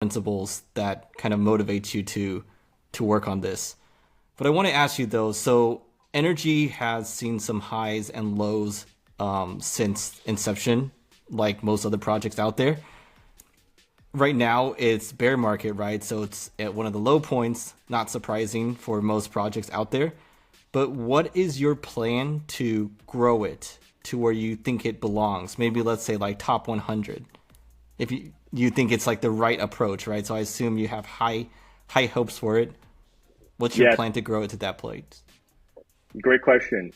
principles that kind of motivate you to work on this. But I want to ask you though, so Energy has seen some highs and lows since inception, like most other projects out there. Right now it's bear market, right? So it's at one of the low points, not surprising for most projects out there. But what is your plan to grow it to where you think it belongs? Maybe let's say like top 100. If you think it's like the right approach, right? So I assume you have high hopes for it. What's your plan to grow it to that place? Great question.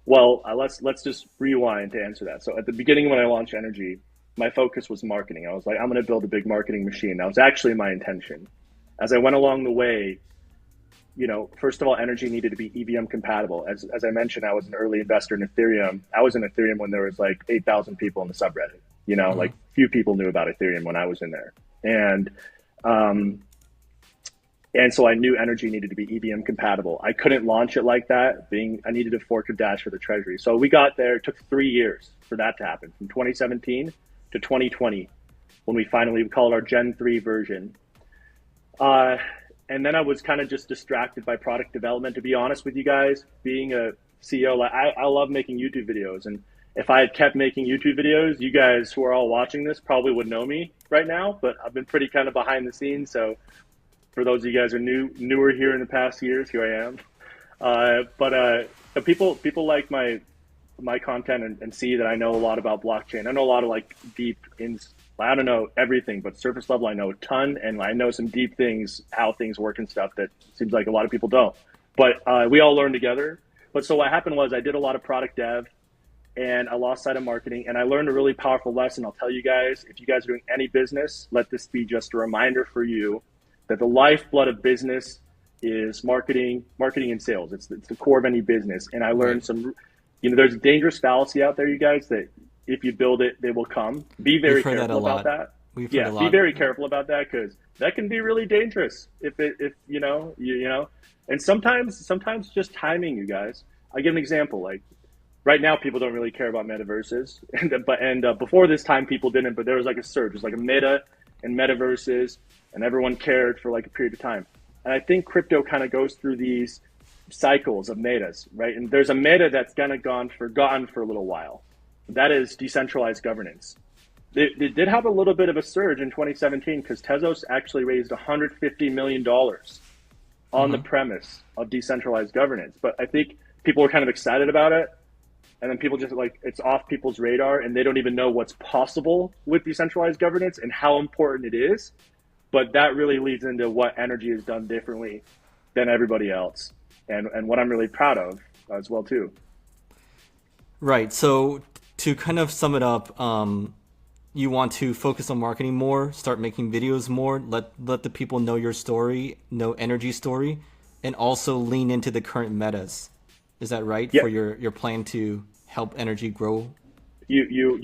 Well, let's just rewind to answer that. So at the beginning when I launched Energy, my focus was marketing. I was like, I'm going to build a big marketing machine. That was actually my intention. As I went along the way, first of all, Energy needed to be EVM compatible. As I mentioned, I was an early investor in Ethereum. I was in Ethereum when there was like 8,000 people in the subreddit. Like few people knew about Ethereum when I was in there. And so I knew Energy needed to be EVM compatible. I couldn't launch it like that, I needed a fork of Dash for the treasury. So we got there. It took 3 years for that to happen, from 2017 to 2020, when we call it our Gen 3 version. And then I was kind of just distracted by product development, to be honest with you guys. Being a CEO, I love making YouTube videos. And if I had kept making YouTube videos, you guys who are all watching this probably would know me right now, but I've been pretty kind of behind the scenes. So for those of you guys who are newer here in the past years, here I am. But people like my content and see that I know a lot about blockchain. I know a lot of like I don't know everything, but surface level I know a ton, and I know some deep things, how things work and stuff that seems like a lot of people don't. But we all learn together. But so what happened was I did a lot of product dev, and I lost sight of marketing, and I learned a really powerful lesson. I'll tell you guys, if you guys are doing any business, let this be just a reminder for you that the lifeblood of business is marketing and sales. It's the core of any business. And I learned there's a dangerous fallacy out there, you guys, that if you build it, they will come. Be very careful about that. Be very careful about that, because that can be really dangerous and sometimes just timing, you guys. I give an example. Like right now, people don't really care about metaverses, and before this time, people didn't. But there was like a surge. It was like a meta and metaverses, and everyone cared for like a period of time. And I think crypto kind of goes through these cycles of metas, right? And there's a meta that's kind of gone forgotten for a little while. That is decentralized governance. They did have a little bit of a surge in 2017 because Tezos actually raised $150 million on the premise of decentralized governance. But I think people were kind of excited about it. And then people just it's off people's radar, and they don't even know what's possible with decentralized governance and how important it is. But that really leads into what Energy has done differently than everybody else, and what I'm really proud of as well too. Right. So to kind of sum it up, you want to focus on marketing more, start making videos more, let the people know your story, know Energy story, and also lean into the current metas. Is that right? Yep. For your plan to help Energy grow? You